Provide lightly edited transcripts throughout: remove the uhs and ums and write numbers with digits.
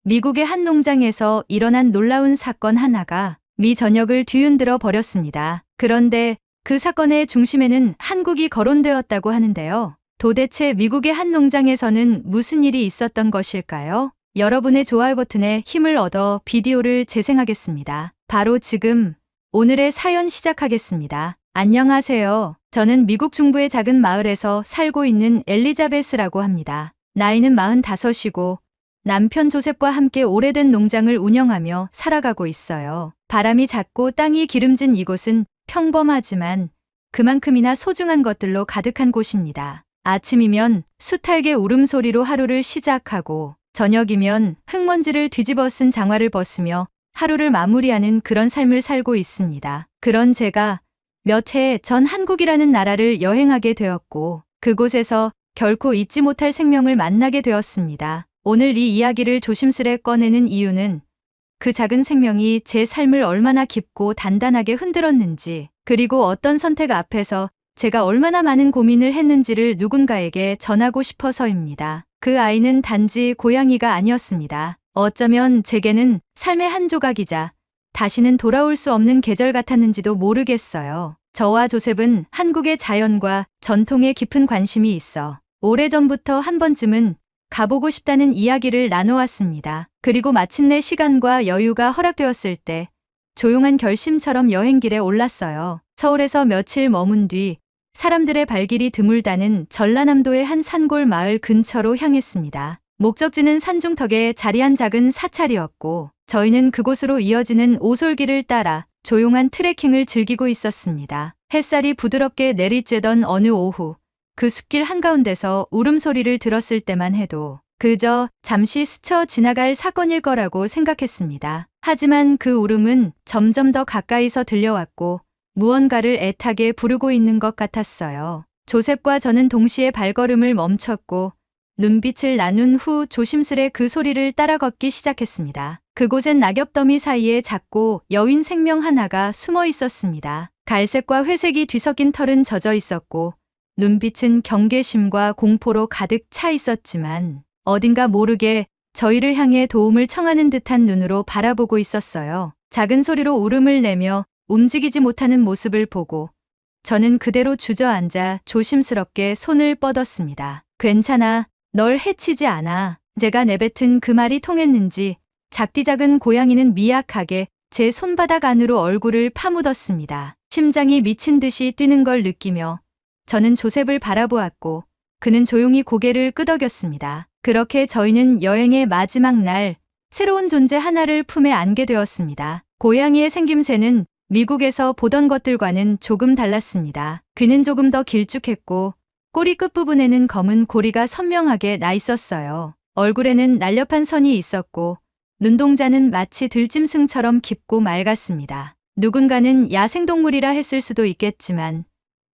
미국의 한 농장에서 일어난 놀라운 사건 하나가 미 전역을 뒤흔들어 버렸습니다. 그런데 그 사건의 중심에는 한국이 거론되었다고 하는데요. 도대체 미국의 한 농장에서는 무슨 일이 있었던 것일까요? 여러분의 좋아요 버튼에 힘을 얻어 비디오를 재생하겠습니다. 바로 지금 오늘의 사연 시작하겠습니다. 안녕하세요. 저는 미국 중부의 작은 마을에서 살고 있는 엘리자베스라고 합니다. 나이는 45이고 남편 조셉과 함께 오래된 농장을 운영하며 살아가고 있어요. 바람이 잦고 땅이 기름진 이곳은 평범하지만 그만큼이나 소중한 것들로 가득한 곳입니다. 아침이면 수탉의 울음소리로 하루를 시작하고 저녁이면 흙먼지를 뒤집어 쓴 장화를 벗으며 하루를 마무리하는 그런 삶을 살고 있습니다. 그런 제가 몇 해 전 한국이라는 나라를 여행하게 되었고 그곳에서 결코 잊지 못할 생명을 만나게 되었습니다. 오늘 이 이야기를 조심스레 꺼내는 이유는 그 작은 생명이 제 삶을 얼마나 깊고 단단하게 흔들었는지, 그리고 어떤 선택 앞에서 제가 얼마나 많은 고민을 했는지를 누군가에게 전하고 싶어서입니다. 그 아이는 단지 고양이가 아니었습니다. 어쩌면 제게는 삶의 한 조각이자 다시는 돌아올 수 없는 계절 같았는지도 모르겠어요. 저와 조셉은 한국의 자연과 전통에 깊은 관심이 있어 오래전부터 한 번쯤은 가보고 싶다는 이야기를 나눠왔습니다. 그리고 마침내 시간과 여유가 허락되었을 때 조용한 결심처럼 여행길에 올랐어요. 서울에서 며칠 머문 뒤 사람들의 발길이 드물다는 전라남도의 한 산골 마을 근처로 향했습니다. 목적지는 산중턱에 자리한 작은 사찰이었고 저희는 그곳으로 이어지는 오솔길을 따라 조용한 트레킹을 즐기고 있었습니다. 햇살이 부드럽게 내리쬐던 어느 오후, 그 숲길 한가운데서 울음소리를 들었을 때만 해도 그저 잠시 스쳐 지나갈 사건일 거라고 생각했습니다. 하지만 그 울음은 점점 더 가까이서 들려왔고 무언가를 애타게 부르고 있는 것 같았어요. 조셉과 저는 동시에 발걸음을 멈췄고 눈빛을 나눈 후 조심스레 그 소리를 따라 걷기 시작했습니다. 그곳엔 낙엽더미 사이에 작고 여윈 생명 하나가 숨어 있었습니다. 갈색과 회색이 뒤섞인 털은 젖어 있었고 눈빛은 경계심과 공포로 가득 차 있었지만 어딘가 모르게 저희를 향해 도움을 청하는 듯한 눈으로 바라보고 있었어요. 작은 소리로 울음을 내며 움직이지 못하는 모습을 보고 저는 그대로 주저앉아 조심스럽게 손을 뻗었습니다. 괜찮아, 널 해치지 않아. 제가 내뱉은 그 말이 통했는지 작디작은 고양이는 미약하게 제 손바닥 안으로 얼굴을 파묻었습니다. 심장이 미친 듯이 뛰는 걸 느끼며 저는 조셉을 바라보았고 그는 조용히 고개를 끄덕였습니다. 그렇게 저희는 여행의 마지막 날 새로운 존재 하나를 품에 안게 되었습니다. 고양이의 생김새는 미국에서 보던 것들과는 조금 달랐습니다. 귀는 조금 더 길쭉했고 꼬리 끝부분에는 검은 고리가 선명하게 나 있었어요. 얼굴에는 날렵한 선이 있었고 눈동자는 마치 들짐승처럼 깊고 맑았습니다. 누군가는 야생동물이라 했을 수도 있겠지만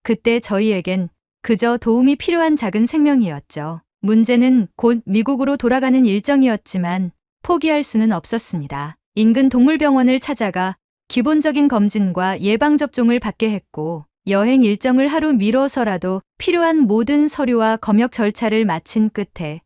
그때 저희에겐 그저 도움이 필요한 작은 생명이었죠. 문제는 곧 미국으로 돌아가는 일정이었지만 포기할 수는 없었습니다. 인근 동물병원을 찾아가 기본적인 검진과 예방접종을 받게 했고 여행 일정을 하루 미뤄서라도 필요한 모든 서류와 검역 절차를 마친 끝에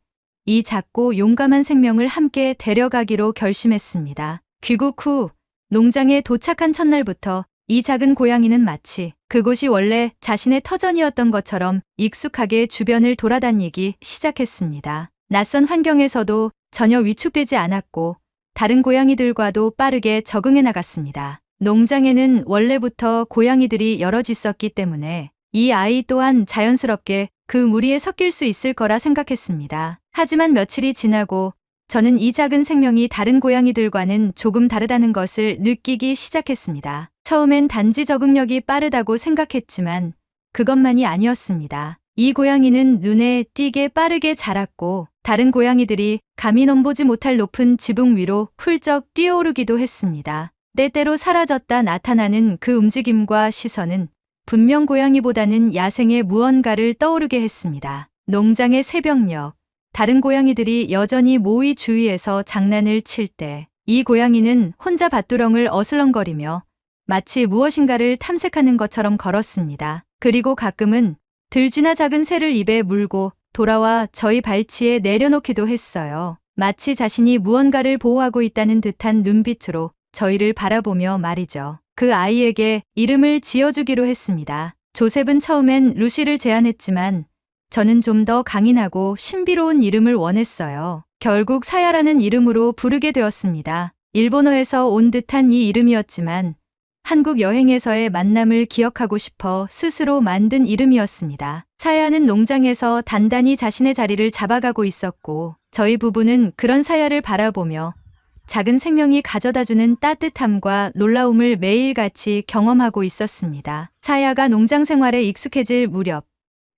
이 작고 용감한 생명을 함께 데려가기로 결심했습니다. 귀국 후 농장에 도착한 첫날부터 이 작은 고양이는 마치 그곳이 원래 자신의 터전이었던 것처럼 익숙하게 주변을 돌아다니기 시작했습니다. 낯선 환경에서도 전혀 위축되지 않았고 다른 고양이들과도 빠르게 적응해 나갔습니다. 농장에는 원래부터 고양이들이 여럿 있었기 때문에 이 아이 또한 자연스럽게 그 무리에 섞일 수 있을 거라 생각했습니다. 하지만 며칠이 지나고 저는 이 작은 생명이 다른 고양이들과는 조금 다르다는 것을 느끼기 시작했습니다. 처음엔 단지 적응력이 빠르다고 생각했지만 그것만이 아니었습니다. 이 고양이는 눈에 띄게 빠르게 자랐고 다른 고양이들이 감히 넘보지 못할 높은 지붕 위로 훌쩍 뛰어오르기도 했습니다. 때때로 사라졌다 나타나는 그 움직임과 시선은 분명 고양이보다는 야생의 무언가를 떠오르게 했습니다. 농장의 새벽녘, 다른 고양이들이 여전히 모이 주위에서 장난을 칠 때 이 고양이는 혼자 밭두렁을 어슬렁거리며 마치 무엇인가를 탐색하는 것처럼 걸었습니다. 그리고 가끔은 들쥐나 작은 새를 입에 물고 돌아와 저희 발치에 내려놓기도 했어요. 마치 자신이 무언가를 보호하고 있다는 듯한 눈빛으로 저희를 바라보며 말이죠. 그 아이에게 이름을 지어주기로 했습니다. 조셉은 처음엔 루시를 제안했지만 저는 좀 더 강인하고 신비로운 이름을 원했어요. 결국 사야라는 이름으로 부르게 되었습니다. 일본어에서 온 듯한 이 이름이었지만 한국 여행에서의 만남을 기억하고 싶어 스스로 만든 이름이었습니다. 사야는 농장에서 단단히 자신의 자리를 잡아가고 있었고 저희 부부는 그런 사야를 바라보며 작은 생명이 가져다주는 따뜻함과 놀라움을 매일같이 경험하고 있었습니다. 사야가 농장 생활에 익숙해질 무렵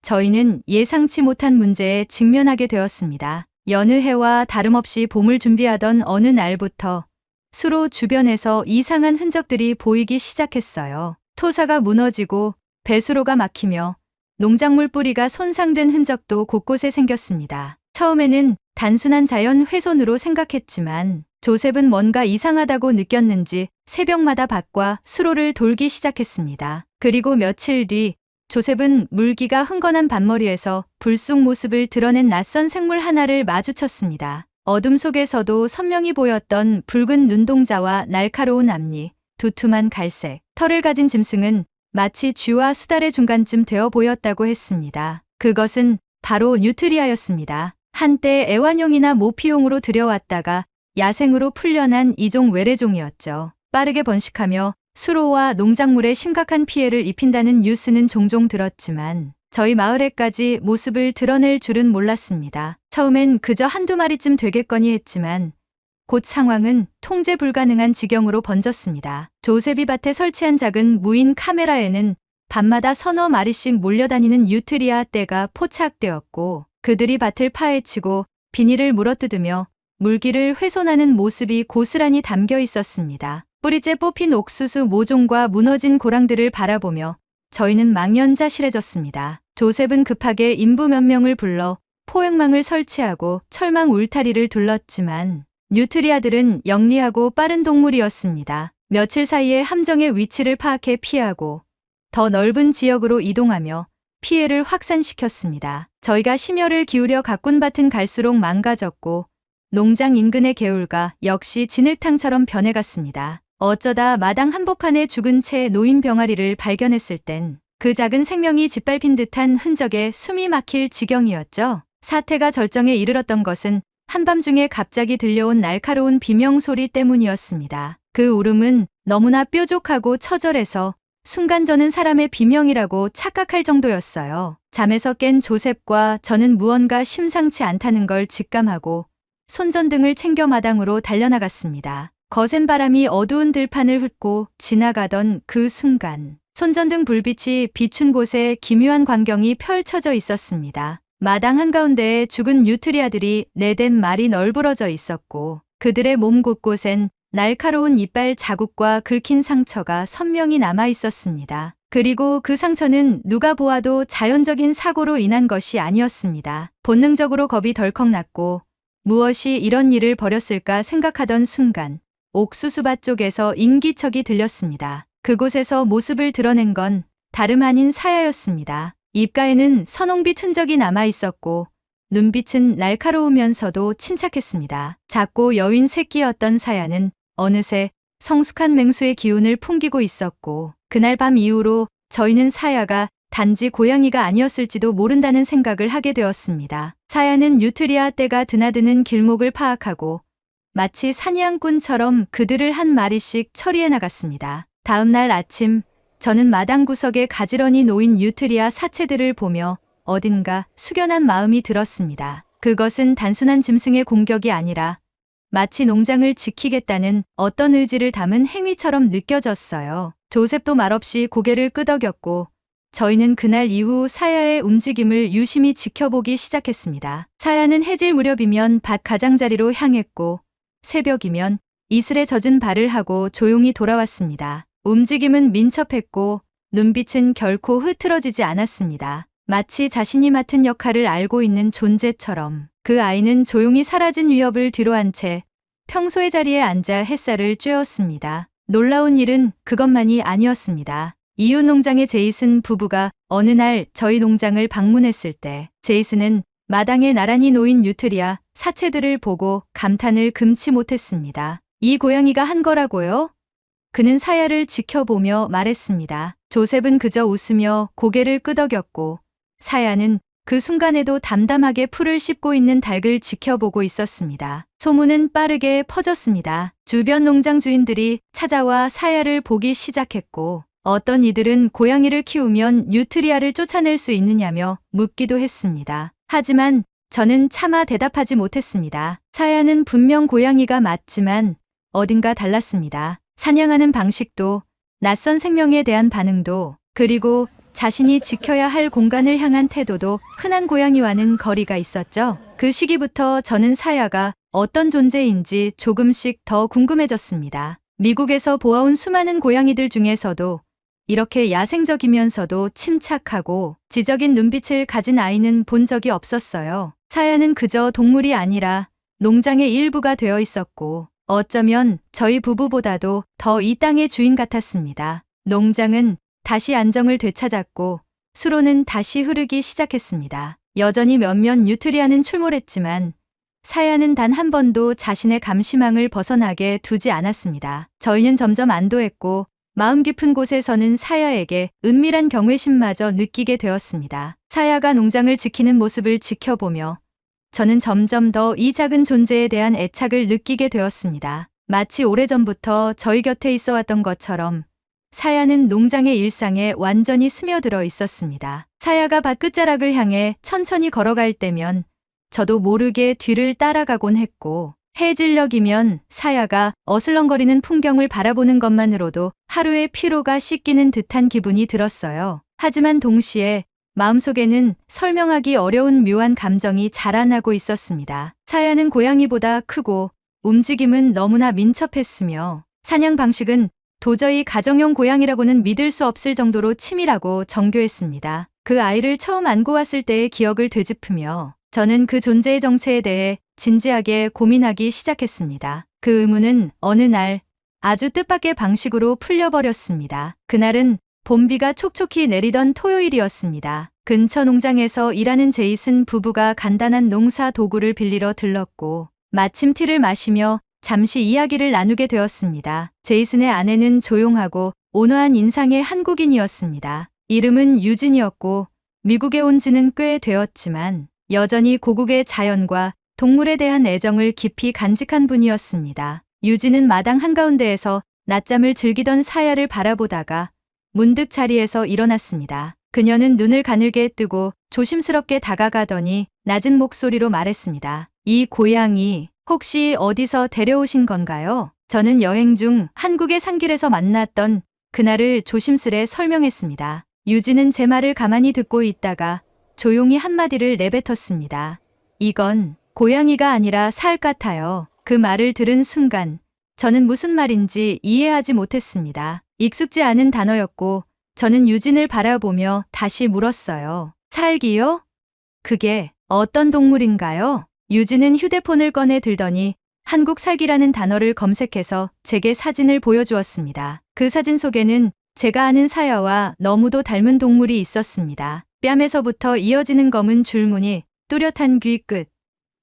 저희는 예상치 못한 문제에 직면하게 되었습니다. 여느 해와 다름없이 봄을 준비하던 어느 날부터 수로 주변에서 이상한 흔적들이 보이기 시작했어요. 토사가 무너지고 배수로가 막히며 농작물 뿌리가 손상된 흔적도 곳곳에 생겼습니다. 처음에는 단순한 자연 훼손으로 생각했지만 조셉은 뭔가 이상하다고 느꼈는지 새벽마다 밭과 수로를 돌기 시작했습니다. 그리고 며칠 뒤 조셉은 물기가 흥건한 밭머리에서 불쑥 모습을 드러낸 낯선 생물 하나를 마주쳤습니다. 어둠 속에서도 선명히 보였던 붉은 눈동자와 날카로운 앞니, 두툼한 갈색, 털을 가진 짐승은 마치 쥐와 수달의 중간쯤 되어 보였다고 했습니다. 그것은 바로 뉴트리아였습니다. 한때 애완용이나 모피용으로 들여왔다가 야생으로 풀려난 이종 외래종이었죠. 빠르게 번식하며 수로와 농작물에 심각한 피해를 입힌다는 뉴스는 종종 들었지만 저희 마을에까지 모습을 드러낼 줄은 몰랐습니다. 처음엔 그저 한두 마리쯤 되겠거니 했지만 곧 상황은 통제 불가능한 지경으로 번졌습니다. 조셉이 밭에 설치한 작은 무인 카메라에는 밤마다 서너 마리씩 몰려다니는 뉴트리아 떼가 포착되었고 그들이 밭을 파헤치고 비닐을 물어뜯으며 물기를 훼손하는 모습이 고스란히 담겨 있었습니다. 뿌리째 뽑힌 옥수수 모종과 무너진 고랑들을 바라보며 저희는 망연자실해졌습니다. 조셉은 급하게 인부 몇 명을 불러 포획망을 설치하고 철망 울타리를 둘렀지만 뉴트리아들은 영리하고 빠른 동물이었습니다. 며칠 사이에 함정의 위치를 파악해 피하고 더 넓은 지역으로 이동하며 피해를 확산시켰습니다. 저희가 심혈을 기울여 가꾼 밭은 갈수록 망가졌고 농장 인근의 개울가 역시 진흙탕처럼 변해갔습니다. 어쩌다 마당 한복판에 죽은 채 놓인 병아리를 발견했을 땐 그 작은 생명이 짓밟힌 듯한 흔적에 숨이 막힐 지경이었죠. 사태가 절정에 이르렀던 것은 한밤중에 갑자기 들려온 날카로운 비명소리 때문이었습니다. 그 울음은 너무나 뾰족하고 처절해서 순간 저는 사람의 비명이라고 착각할 정도였어요. 잠에서 깬 조셉과 저는 무언가 심상치 않다는 걸 직감하고 손전등을 챙겨 마당으로 달려나갔습니다. 거센 바람이 어두운 들판을 훑고 지나가던 그 순간 손전등 불빛이 비춘 곳에 기묘한 광경이 펼쳐져 있었습니다. 마당 한가운데에 죽은 뉴트리아들이 4-5마리 널브러져 있었고 그들의 몸 곳곳엔 날카로운 이빨 자국과 긁힌 상처가 선명히 남아 있었습니다. 그리고 그 상처는 누가 보아도 자연적인 사고로 인한 것이 아니었습니다. 본능적으로 겁이 덜컥 났고 무엇이 이런 일을 벌였을까 생각하던 순간 옥수수밭 쪽에서 인기척이 들렸습니다. 그곳에서 모습을 드러낸 건 다름 아닌 사야였습니다. 입가에는 선홍빛 흔적이 남아 있었고 눈빛은 날카로우면서도 침착했습니다. 작고 여윈 새끼였던 사야는 어느새 성숙한 맹수의 기운을 풍기고 있었고 그날 밤 이후로 저희는 사야가 단지 고양이가 아니었을지도 모른다는 생각을 하게 되었습니다. 사야는 뉴트리아 떼가 드나드는 길목을 파악하고 마치 사냥꾼처럼 그들을 한 마리씩 처리해 나갔습니다. 다음 날 아침 저는 마당 구석에 가지런히 놓인 뉴트리아 사체들을 보며 어딘가 숙연한 마음이 들었습니다. 그것은 단순한 짐승의 공격이 아니라 마치 농장을 지키겠다는 어떤 의지를 담은 행위처럼 느껴졌어요. 조셉도 말없이 고개를 끄덕였고 저희는 그날 이후 사야의 움직임을 유심히 지켜보기 시작했습니다. 사야는 해질 무렵이면 밭 가장자리로 향했고 새벽이면 이슬에 젖은 발을 하고 조용히 돌아왔습니다. 움직임은 민첩했고 눈빛은 결코 흐트러지지 않았습니다. 마치 자신이 맡은 역할을 알고 있는 존재처럼 그 아이는 조용히 사라진 위협을 뒤로한 채 평소의 자리에 앉아 햇살을 쬐었습니다. 놀라운 일은 그것만이 아니었습니다. 이웃 농장의 제이슨 부부가 어느 날 저희 농장을 방문했을 때 제이슨은 마당에 나란히 놓인 뉴트리아 사체들을 보고 감탄을 금치 못했습니다. 이 고양이가 한 거라고요? 그는 사야를 지켜보며 말했습니다. 조셉은 그저 웃으며 고개를 끄덕였고 사야는 그 순간에도 담담하게 풀을 씹고 있는 닭을 지켜보고 있었습니다. 소문은 빠르게 퍼졌습니다. 주변 농장 주인들이 찾아와 사야를 보기 시작했고 어떤 이들은 고양이를 키우면 뉴트리아를 쫓아낼 수 있느냐며 묻기도 했습니다. 하지만 저는 차마 대답하지 못했습니다. 사야는 분명 고양이가 맞지만 어딘가 달랐습니다. 사냥하는 방식도, 낯선 생명에 대한 반응도, 그리고 자신이 지켜야 할 공간을 향한 태도도 흔한 고양이와는 거리가 있었죠. 그 시기부터 저는 사야가 어떤 존재인지 조금씩 더 궁금해졌습니다. 미국에서 보아온 수많은 고양이들 중에서도 이렇게 야생적이면서도 침착하고 지적인 눈빛을 가진 아이는 본 적이 없었어요. 사야는 그저 동물이 아니라 농장의 일부가 되어 있었고 어쩌면 저희 부부보다도 더 이 땅의 주인 같았습니다. 농장은 다시 안정을 되찾았고 수로는 다시 흐르기 시작했습니다. 여전히 몇몇 뉴트리아는 출몰했지만 사야는 단 한 번도 자신의 감시망을 벗어나게 두지 않았습니다. 저희는 점점 안도했고 마음 깊은 곳에서는 사야에게 은밀한 경외심마저 느끼게 되었습니다. 사야가 농장을 지키는 모습을 지켜보며 저는 점점 더 이 작은 존재에 대한 애착을 느끼게 되었습니다. 마치 오래전부터 저희 곁에 있어 왔던 것처럼 사야는 농장의 일상에 완전히 스며들어 있었습니다. 사야가 밭 끝자락을 향해 천천히 걸어갈 때면 저도 모르게 뒤를 따라가곤 했고 해질녘이면 사야가 어슬렁거리는 풍경을 바라보는 것만으로도 하루의 피로가 씻기는 듯한 기분이 들었어요. 하지만 동시에 마음속에는 설명하기 어려운 묘한 감정이 자라나고 있었습니다. 사야는 고양이보다 크고 움직임은 너무나 민첩했으며 사냥 방식은 도저히 가정용 고양이라고는 믿을 수 없을 정도로 치밀하고 정교했습니다. 그 아이를 처음 안고 왔을 때의 기억을 되짚으며 저는 그 존재의 정체에 대해 진지하게 고민하기 시작했습니다. 그 의문은 어느 날 아주 뜻밖의 방식으로 풀려버렸습니다. 그날은 봄비가 촉촉히 내리던 토요일이었습니다. 근처 농장에서 일하는 제이슨 부부가 간단한 농사 도구를 빌리러 들렀고 마침 티를 마시며 잠시 이야기를 나누게 되었습니다. 제이슨의 아내는 조용하고 온화한 인상의 한국인이었습니다. 이름은 유진이었고 미국에 온 지는 꽤 되었지만 여전히 고국의 자연과 동물에 대한 애정을 깊이 간직한 분이었습니다. 유진은 마당 한가운데에서 낮잠을 즐기던 사야를 바라보다가 문득 자리에서 일어났습니다. 그녀는 눈을 가늘게 뜨고 조심스럽게 다가가더니 낮은 목소리로 말했습니다. 이 고양이 혹시 어디서 데려오신 건가요? 저는 여행 중 한국의 산길에서 만났던 그날을 조심스레 설명했습니다. 유진은 제 말을 가만히 듣고 있다가 조용히 한마디를 내뱉었습니다. 이건 고양이가 아니라 살 같아요. 그 말을 들은 순간 저는 무슨 말인지 이해하지 못했습니다. 익숙지 않은 단어였고 저는 유진을 바라보며 다시 물었어요. 살기요? 그게 어떤 동물인가요? 유진은 휴대폰을 꺼내 들더니 한국 살기라는 단어를 검색해서 제게 사진을 보여주었습니다. 그 사진 속에는 제가 아는 사야와 너무도 닮은 동물이 있었습니다. 뺨에서부터 이어지는 검은 줄무늬, 뚜렷한 귀끝,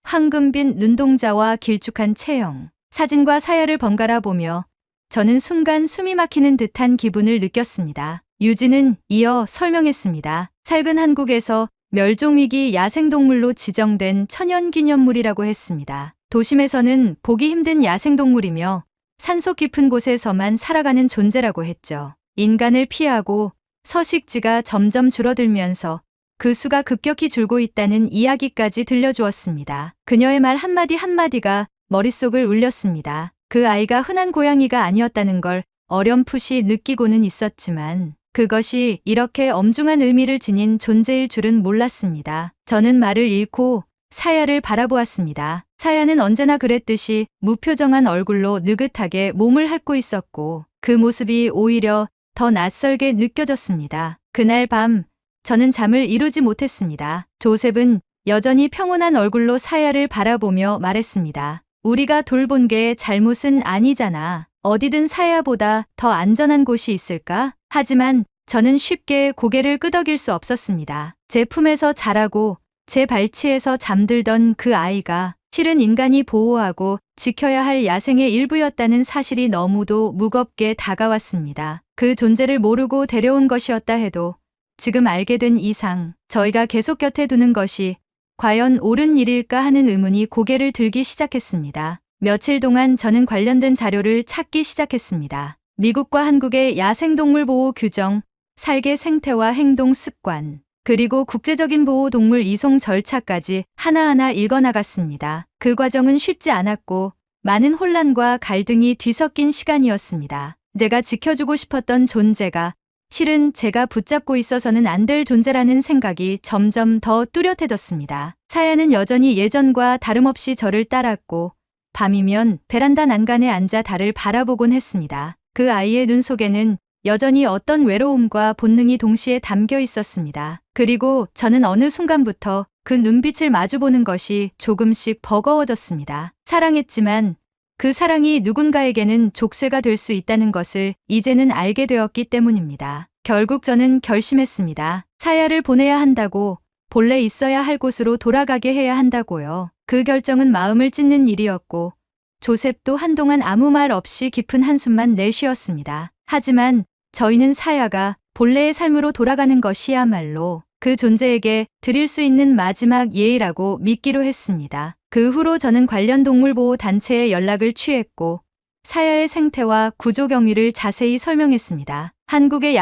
황금빛 눈동자와 길쭉한 체형. 사진과 사야를 번갈아 보며 저는 순간 숨이 막히는 듯한 기분을 느꼈습니다. 유진은 이어 설명했습니다. 살근 한국에서 멸종위기 야생동물로 지정된 천연기념물이라고 했습니다. 도심에서는 보기 힘든 야생동물이며 산속 깊은 곳에서만 살아가는 존재라고 했죠. 인간을 피하고 서식지가 점점 줄어들면서 그 수가 급격히 줄고 있다는 이야기까지 들려주었습니다. 그녀의 말 한마디 한마디가 머릿속을 울렸습니다. 그 아이가 흔한 고양이가 아니었다는 걸 어렴풋이 느끼고는 있었지만 그것이 이렇게 엄중한 의미를 지닌 존재일 줄은 몰랐습니다. 저는 말을 잃고 사야를 바라보았습니다. 사야는 언제나 그랬듯이 무표정한 얼굴로 느긋하게 몸을 핥고 있었고 그 모습이 오히려 더 낯설게 느껴졌습니다. 그날 밤 저는 잠을 이루지 못했습니다. 조셉은 여전히 평온한 얼굴로 사야를 바라보며 말했습니다. 우리가 돌본 게 잘못은 아니잖아. 어디든 사야보다 더 안전한 곳이 있을까? 하지만 저는 쉽게 고개를 끄덕일 수 없었습니다. 제 품에서 자라고 제 발치에서 잠들던 그 아이가 실은 인간이 보호하고 지켜야 할 야생의 일부였다는 사실이 너무도 무겁게 다가왔습니다. 그 존재를 모르고 데려온 것이었다 해도 지금 알게 된 이상 저희가 계속 곁에 두는 것이 과연 옳은 일일까 하는 의문이 고개를 들기 시작했습니다. 며칠 동안 저는 관련된 자료를 찾기 시작했습니다. 미국과 한국의 야생동물 보호 규정, 살개 생태와 행동 습관, 그리고 국제적인 보호동물 이송 절차까지 하나하나 읽어나갔습니다. 그 과정은 쉽지 않았고 많은 혼란과 갈등이 뒤섞인 시간이었습니다. 내가 지켜주고 싶었던 존재가 실은 제가 붙잡고 있어서는 안 될 존재라는 생각이 점점 더 뚜렷해졌습니다. 사야는 여전히 예전과 다름없이 저를 따랐고 밤이면 베란다 난간에 앉아 달을 바라보곤 했습니다. 그 아이의 눈 속에는 여전히 어떤 외로움과 본능이 동시에 담겨 있었습니다. 그리고 저는 어느 순간부터 그 눈빛을 마주보는 것이 조금씩 버거워졌습니다. 사랑했지만 그 사랑이 누군가에게는 족쇄가 될 수 있다는 것을 이제는 알게 되었기 때문입니다. 결국 저는 결심했습니다. 사야를 보내야 한다고, 본래 있어야 할 곳으로 돌아가게 해야 한다고요. 그 결정은 마음을 찢는 일이었고 조셉도 한동안 아무 말 없이 깊은 한숨만 내쉬었습니다. 하지만 저희는 사야가 본래의 삶으로 돌아가는 것이야말로 그 존재에게 드릴 수 있는 마지막 예의라고 믿기로 했습니다. 그 후로 저는 관련 동물보호 단체에 연락을 취했고 사야의 생태와 구조 경위를 자세히 설명했습니다. 한국의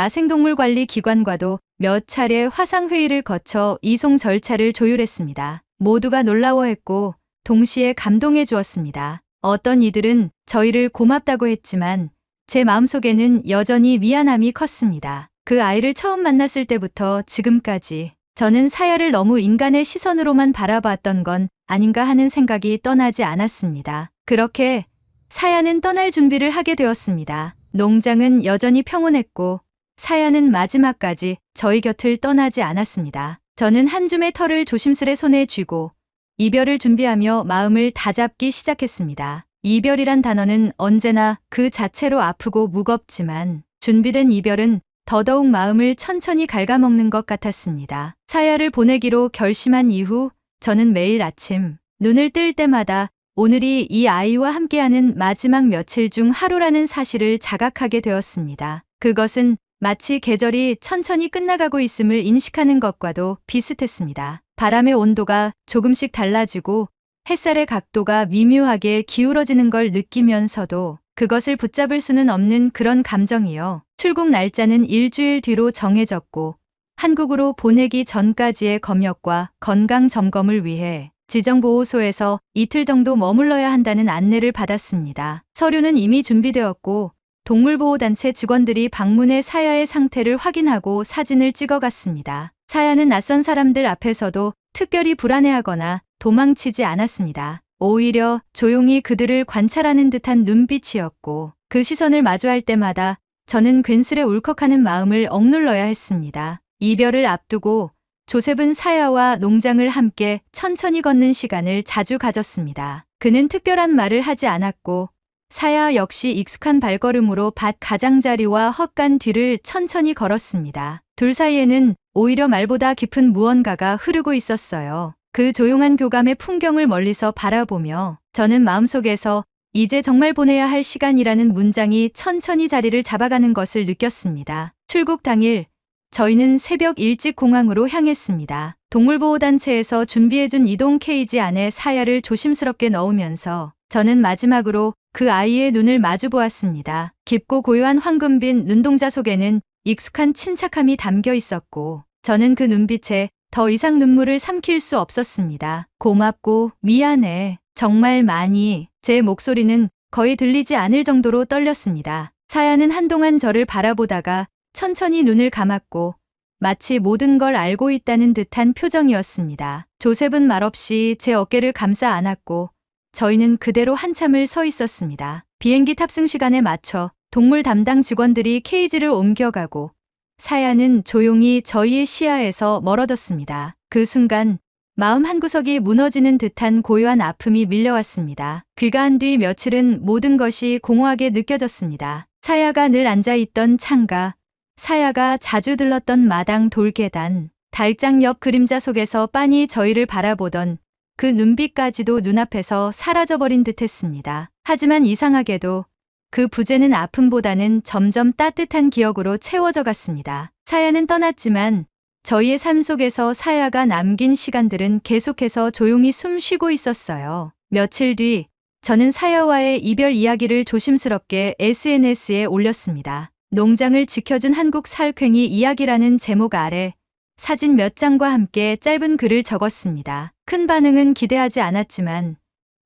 야생동물관리기관과도 몇 차례 화상회의를 거쳐 이송 절차를 조율했습니다. 모두가 놀라워했고 동시에 감동해 주었습니다. 어떤 이들은 저희를 고맙다고 했지만 제 마음속에는 여전히 미안함이 컸습니다. 그 아이를 처음 만났을 때부터 지금까지 저는 사야를 너무 인간의 시선으로만 바라봤던 건 아닌가 하는 생각이 떠나지 않았습니다. 그렇게 사야는 떠날 준비를 하게 되었습니다. 농장은 여전히 평온했고 사야는 마지막까지 저희 곁을 떠나지 않았습니다. 저는 한 줌의 털을 조심스레 손에 쥐고 이별을 준비하며 마음을 다잡기 시작했습니다. 이별이란 단어는 언제나 그 자체로 아프고 무겁지만 준비된 이별은 더더욱 마음을 천천히 갉아먹는 것 같았습니다. 사야를 보내기로 결심한 이후 저는 매일 아침 눈을 뜰 때마다 오늘이 이 아이와 함께하는 마지막 며칠 중 하루라는 사실을 자각하게 되었습니다. 그것은 마치 계절이 천천히 끝나가고 있음을 인식하는 것과도 비슷했습니다. 바람의 온도가 조금씩 달라지고 햇살의 각도가 미묘하게 기울어지는 걸 느끼면서도 그것을 붙잡을 수는 없는 그런 감정이요. 출국 날짜는 일주일 뒤로 정해졌고 한국으로 보내기 전까지의 검역과 건강 점검을 위해 지정보호소에서 이틀 정도 머물러야 한다는 안내를 받았습니다. 서류는 이미 준비되었고 동물보호단체 직원들이 방문해 사야의 상태를 확인하고 사진을 찍어갔습니다. 사야는 낯선 사람들 앞에서도 특별히 불안해하거나 도망치지 않았습니다. 오히려 조용히 그들을 관찰하는 듯한 눈빛이었고 그 시선을 마주할 때마다 저는 괜스레 울컥하는 마음을 억눌러야 했습니다. 이별을 앞두고 조셉은 사야와 농장을 함께 천천히 걷는 시간을 자주 가졌습니다. 그는 특별한 말을 하지 않았고 사야 역시 익숙한 발걸음으로 밭 가장자리와 헛간 뒤를 천천히 걸었습니다. 둘 사이에는 오히려 말보다 깊은 무언가가 흐르고 있었어요. 그 조용한 교감의 풍경을 멀리서 바라보며 저는 마음속에서 이제 정말 보내야 할 시간이라는 문장이 천천히 자리를 잡아가는 것을 느꼈습니다. 출국 당일 저희는 새벽 일찍 공항으로 향했습니다. 동물보호단체에서 준비해준 이동 케이지 안에 사야를 조심스럽게 넣으면서 저는 마지막으로 그 아이의 눈을 마주 보았습니다. 깊고 고요한 황금빛 눈동자 속에는 익숙한 침착함이 담겨 있었고 저는 그 눈빛에 더 이상 눈물을 삼킬 수 없었습니다. 고맙고 미안해. 정말 많이. 제 목소리는 거의 들리지 않을 정도로 떨렸습니다. 사야는 한동안 저를 바라보다가 천천히 눈을 감았고 마치 모든 걸 알고 있다는 듯한 표정이었습니다. 조셉은 말없이 제 어깨를 감싸 안았고 저희는 그대로 한참을 서 있었습니다. 비행기 탑승 시간에 맞춰 동물 담당 직원들이 케이지를 옮겨가고 사야는 조용히 저희의 시야에서 멀어졌습니다. 그 순간 마음 한구석이 무너지는 듯한 고요한 아픔이 밀려왔습니다. 귀가한 뒤 며칠은 모든 것이 공허하게 느껴졌습니다. 사야가 늘 앉아있던 창가, 사야가 자주 들렀던 마당 돌계단, 달장 옆 그림자 속에서 빤히 저희를 바라보던 그 눈빛까지도 눈앞에서 사라져버린 듯했습니다. 하지만 이상하게도 그 부재는 아픔보다는 점점 따뜻한 기억으로 채워져 갔습니다. 사야는 떠났지만 저희의 삶 속에서 사야가 남긴 시간들은 계속해서 조용히 숨 쉬고 있었어요. 며칠 뒤 저는 사야와의 이별 이야기를 조심스럽게 SNS에 올렸습니다. 농장을 지켜준 한국 살쾡이 이야기라는 제목 아래 사진 몇 장과 함께 짧은 글을 적었습니다. 큰 반응은 기대하지 않았지만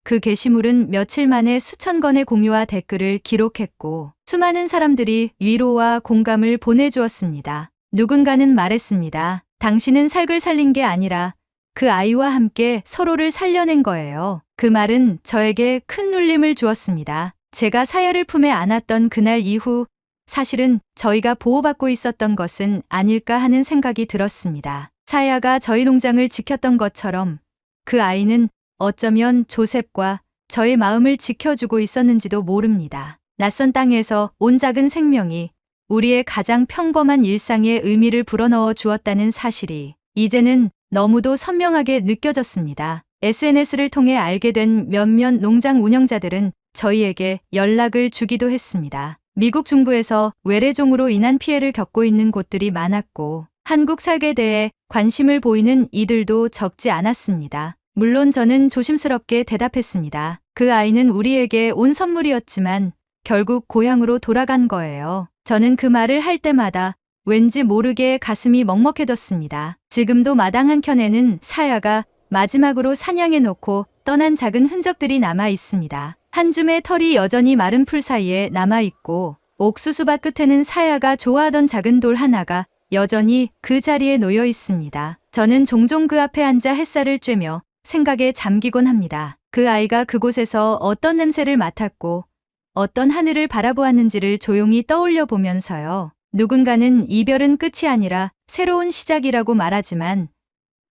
그 게시물은 며칠 만에 수천 건의 공유와 댓글을 기록했고 수많은 사람들이 위로와 공감을 보내주었습니다. 누군가는 말했습니다. 당신은 살을 살린 게 아니라 그 아이와 함께 서로를 살려낸 거예요. 그 말은 저에게 큰 울림을 주었습니다. 제가 사야를 품에 안았던 그날 이후 사실은 저희가 보호받고 있었던 것은 아닐까 하는 생각이 들었습니다. 사야가 저희 농장을 지켰던 것처럼 그 아이는 어쩌면 조셉과 저의 마음을 지켜주고 있었는지도 모릅니다. 낯선 땅에서 온 작은 생명이 우리의 가장 평범한 일상에 의미를 불어넣어 주었다는 사실이 이제는 너무도 선명하게 느껴졌습니다. SNS를 통해 알게 된 몇몇 농장 운영자들은 저희에게 연락을 주기도 했습니다. 미국 중부에서 외래종으로 인한 피해를 겪고 있는 곳들이 많았고 한국 살게 대해 관심을 보이는 이들도 적지 않았습니다. 물론 저는 조심스럽게 대답했습니다. 그 아이는 우리에게 온 선물이었지만 결국 고향으로 돌아간 거예요. 저는 그 말을 할 때마다 왠지 모르게 가슴이 먹먹해졌습니다. 지금도 마당 한켠에는 사야가 마지막으로 사냥해 놓고 떠난 작은 흔적들이 남아 있습니다. 한 줌의 털이 여전히 마른 풀 사이에 남아 있고 옥수수밭 끝에는 사야가 좋아하던 작은 돌 하나가 여전히 그 자리에 놓여 있습니다. 저는 종종 그 앞에 앉아 햇살을 쬐며 생각에 잠기곤 합니다. 그 아이가 그곳에서 어떤 냄새를 맡았고 어떤 하늘을 바라보았는지를 조용히 떠올려 보면서요. 누군가는 이별은 끝이 아니라 새로운 시작이라고 말하지만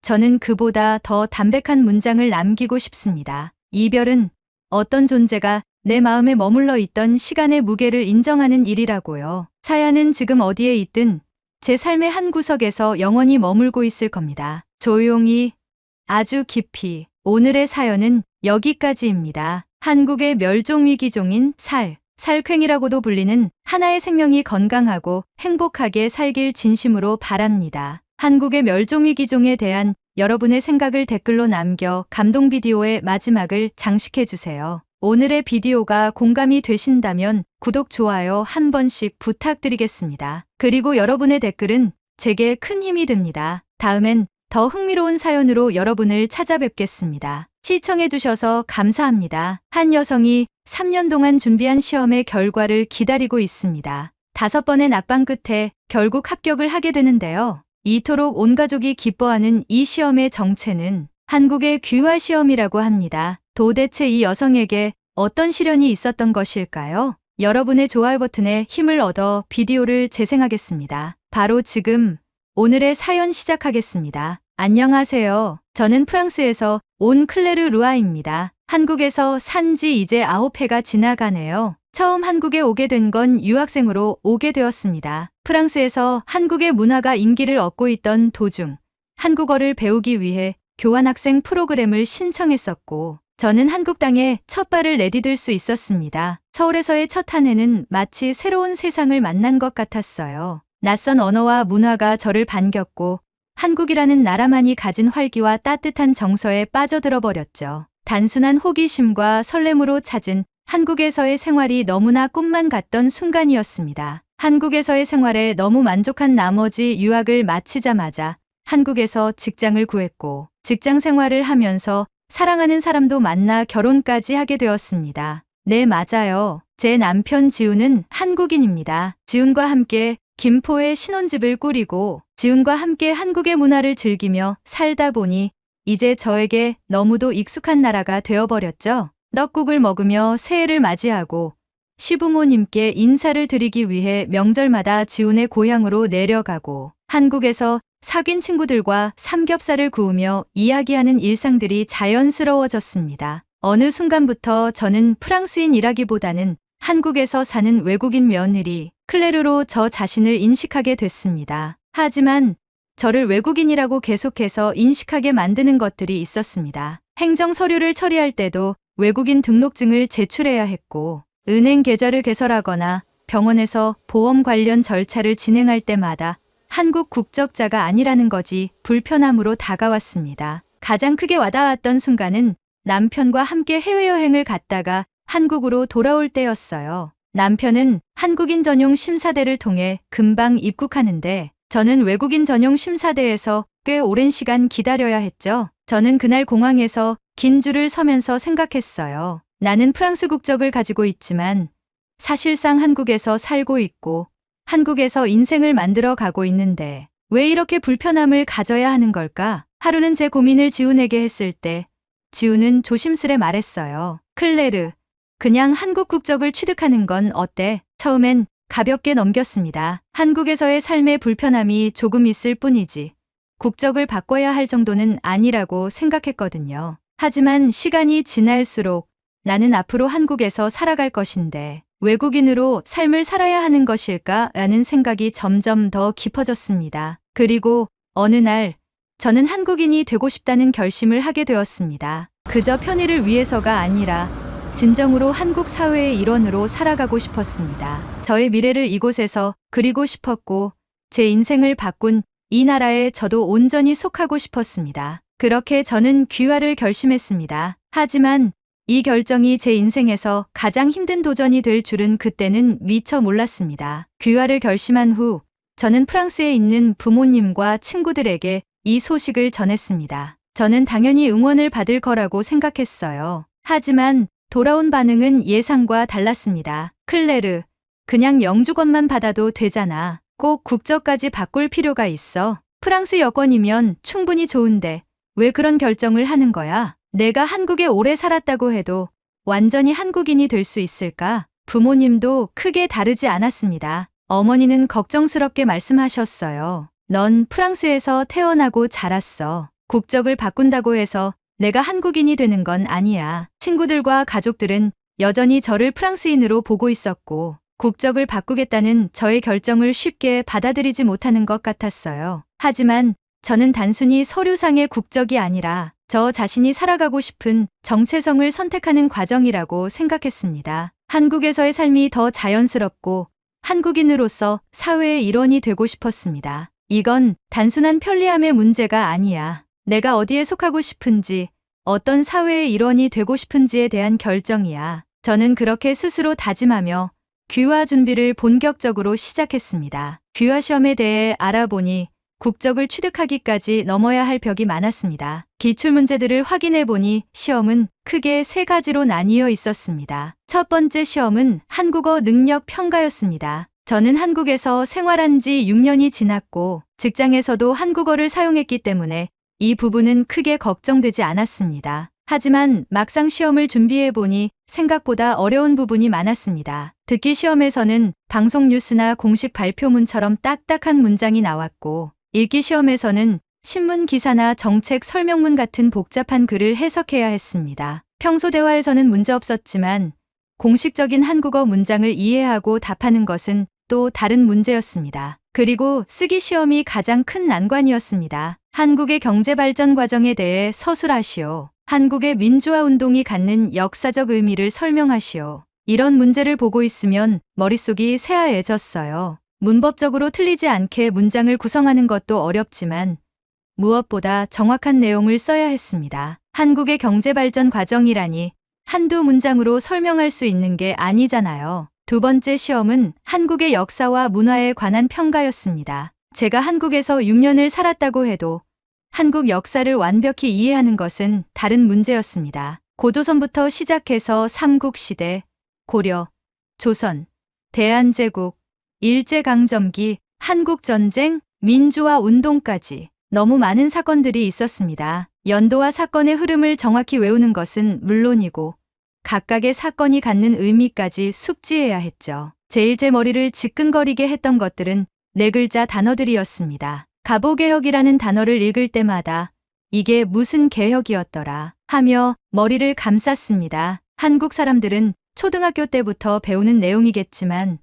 저는 그보다 더 담백한 문장을 남기고 싶습니다. 이별은 어떤 존재가 내 마음에 머물러 있던 시간의 무게를 인정하는 일이라고요. 사야는 지금 어디에 있든 제 삶의 한 구석에서 영원히 머물고 있을 겁니다. 조용히, 아주 깊이. 오늘의 사연은 여기까지입니다. 한국의 멸종위기종인 살쾡이라고도 불리는 하나의 생명이 건강하고 행복하게 살길 진심으로 바랍니다. 한국의 멸종위기종에 대한 여러분의 생각을 댓글로 남겨 감동 비디오의 마지막을 장식해주세요. 오늘의 비디오가 공감이 되신다면 구독, 좋아요 한 번씩 부탁드리겠습니다. 그리고 여러분의 댓글은 제게 큰 힘이 됩니다. 다음엔 더 흥미로운 사연으로 여러분을 찾아뵙겠습니다. 시청해주셔서 감사합니다. 한 여성이 3년 동안 준비한 시험의 결과를 기다리고 있습니다. 5번의 낙방 끝에 결국 합격을 하게 되는데요. 이토록 온 가족이 기뻐하는 이 시험의 정체는 한국의 귀화 시험이라고 합니다. 도대체 이 여성에게 어떤 시련이 있었던 것일까요? 여러분의 좋아요 버튼에 힘을 얻어 비디오를 재생하겠습니다. 바로 지금 오늘의 사연 시작하겠습니다. 안녕하세요. 저는 프랑스에서 온 클레르 루아입니다. 한국에서 산지 이제 9회가 지나가네요. 처음 한국에 오게 된 건 유학생으로 오게 되었습니다. 프랑스에서 한국의 문화가 인기를 얻고 있던 도중 한국어를 배우기 위해 교환학생 프로그램을 신청했었고 저는 한국 땅에 첫 발을 내디딜 수 있었습니다. 서울에서의 첫 한 해는 마치 새로운 세상을 만난 것 같았어요. 낯선 언어와 문화가 저를 반겼고 한국이라는 나라만이 가진 활기와 따뜻한 정서에 빠져들어 버렸죠. 단순한 호기심과 설렘으로 찾은 한국에서의 생활이 너무나 꿈만 같던 순간이었습니다. 한국에서의 생활에 너무 만족한 나머지 유학을 마치자마자 한국에서 직장을 구했고 직장 생활을 하면서 사랑하는 사람도 만나 결혼까지 하게 되었습니다. 네, 맞아요. 제 남편 지훈은 한국인입니다. 지훈과 함께 김포에 신혼집을 꾸리고 지훈과 함께 한국의 문화를 즐기며 살다 보니 이제 저에게 너무도 익숙한 나라가 되어버렸죠. 떡국을 먹으며 새해를 맞이하고 시부모님께 인사를 드리기 위해 명절마다 지훈의 고향으로 내려가고 한국에서 사귄 친구들과 삼겹살을 구우며 이야기하는 일상들이 자연스러워졌습니다. 어느 순간부터 저는 프랑스인이라기보다는 한국에서 사는 외국인 며느리 클레르로 저 자신을 인식하게 됐습니다. 하지만 저를 외국인이라고 계속해서 인식하게 만드는 것들이 있었습니다. 행정 서류를 처리할 때도 외국인 등록증을 제출해야 했고, 은행 계좌를 개설하거나 병원에서 보험 관련 절차를 진행할 때마다 한국 국적자가 아니라는 것이 불편함으로 다가왔습니다. 가장 크게 와닿았던 순간은 남편과 함께 해외여행을 갔다가 한국으로 돌아올 때였어요. 남편은 한국인 전용 심사대를 통해 금방 입국하는데 저는 외국인 전용 심사대에서 꽤 오랜 시간 기다려야 했죠. 저는 그날 공항에서 긴 줄을 서면서 생각했어요. 나는 프랑스 국적을 가지고 있지만 사실상 한국에서 살고 있고 한국에서 인생을 만들어 가고 있는데 왜 이렇게 불편함을 가져야 하는 걸까? 하루는 제 고민을 지훈에게 했을 때 지훈은 조심스레 말했어요. 클레르, 그냥 한국 국적을 취득하는 건 어때? 처음엔 가볍게 넘겼습니다. 한국에서의 삶의 불편함이 조금 있을 뿐이지 국적을 바꿔야 할 정도는 아니라고 생각했거든요. 하지만 시간이 지날수록 나는 앞으로 한국에서 살아갈 것인데 외국인으로 삶을 살아야 하는 것일까? 라는 생각이 점점 더 깊어졌습니다. 그리고 어느 날 저는 한국인이 되고 싶다는 결심을 하게 되었습니다. 그저 편의를 위해서가 아니라 진정으로 한국 사회의 일원으로 살아가고 싶었습니다. 저의 미래를 이곳에서 그리고 싶었고 제 인생을 바꾼 이 나라에 저도 온전히 속하고 싶었습니다. 그렇게 저는 귀화를 결심했습니다. 하지만 이 결정이 제 인생에서 가장 힘든 도전이 될 줄은 그때는 미처 몰랐습니다. 귀화를 결심한 후 저는 프랑스에 있는 부모님과 친구들에게 이 소식을 전했습니다. 저는 당연히 응원을 받을 거라고 생각했어요. 하지만 돌아온 반응은 예상과 달랐습니다. 클레르, 그냥 영주권만 받아도 되잖아. 꼭 국적까지 바꿀 필요가 있어. 프랑스 여권이면 충분히 좋은데 왜 그런 결정을 하는 거야? 내가 한국에 오래 살았다고 해도 완전히 한국인이 될 수 있을까? 부모님도 크게 다르지 않았습니다. 어머니는 걱정스럽게 말씀하셨어요. 넌 프랑스에서 태어나고 자랐어. 국적을 바꾼다고 해서 내가 한국인이 되는 건 아니야. 친구들과 가족들은 여전히 저를 프랑스인으로 보고 있었고 국적을 바꾸겠다는 저의 결정을 쉽게 받아들이지 못하는 것 같았어요. 하지만 저는 단순히 서류상의 국적이 아니라 저 자신이 살아가고 싶은 정체성을 선택하는 과정이라고 생각했습니다. 한국에서의 삶이 더 자연스럽고 한국인으로서 사회의 일원이 되고 싶었습니다. 이건 단순한 편리함의 문제가 아니야. 내가 어디에 속하고 싶은지, 어떤 사회의 일원이 되고 싶은지에 대한 결정이야. 저는 그렇게 스스로 다짐하며 귀화 준비를 본격적으로 시작했습니다. 귀화 시험에 대해 알아보니 국적을 취득하기까지 넘어야 할 벽이 많았습니다. 기출문제들을 확인해 보니 시험은 크게 3가지로 나뉘어 있었습니다. 첫 번째 시험은 한국어 능력 평가였습니다. 저는 한국에서 생활한 지 6년이 지났고 직장에서도 한국어를 사용했기 때문에 이 부분은 크게 걱정되지 않았습니다. 하지만 막상 시험을 준비해 보니 생각보다 어려운 부분이 많았습니다. 듣기 시험에서는 방송 뉴스나 공식 발표문처럼 딱딱한 문장이 나왔고 읽기 시험에서는 신문 기사나 정책 설명문 같은 복잡한 글을 해석해야 했습니다. 평소 대화에서는 문제 없었지만 공식적인 한국어 문장을 이해하고 답하는 것은 또 다른 문제였습니다. 그리고 쓰기 시험이 가장 큰 난관이었습니다. 한국의 경제 발전 과정에 대해 서술하시오. 한국의 민주화 운동이 갖는 역사적 의미를 설명하시오. 이런 문제를 보고 있으면 머릿속이 새하얘졌어요. 문법적으로 틀리지 않게 문장을 구성하는 것도 어렵지만 무엇보다 정확한 내용을 써야 했습니다. 한국의 경제 발전 과정이라니 한두 문장으로 설명할 수 있는 게 아니잖아요. 두 번째 시험은 한국의 역사와 문화에 관한 평가였습니다. 제가 한국에서 6년을 살았다고 해도 한국 역사를 완벽히 이해하는 것은 다른 문제였습니다. 고조선부터 시작해서 삼국시대, 고려, 조선, 대한제국, 일제강점기, 한국전쟁, 민주화 운동까지 너무 많은 사건들이 있었습니다. 연도와 사건의 흐름을 정확히 외우는 것은 물론이고 각각의 사건이 갖는 의미까지 숙지해야 했죠. 제일 제 머리를 지끈거리게 했던 것들은 4글자 단어들이었습니다. 갑오개혁이라는 단어를 읽을 때마다 이게 무슨 개혁이었더라 하며 머리를 감쌌습니다. 한국 사람들은 초등학교 때부터 배우는 내용이겠지만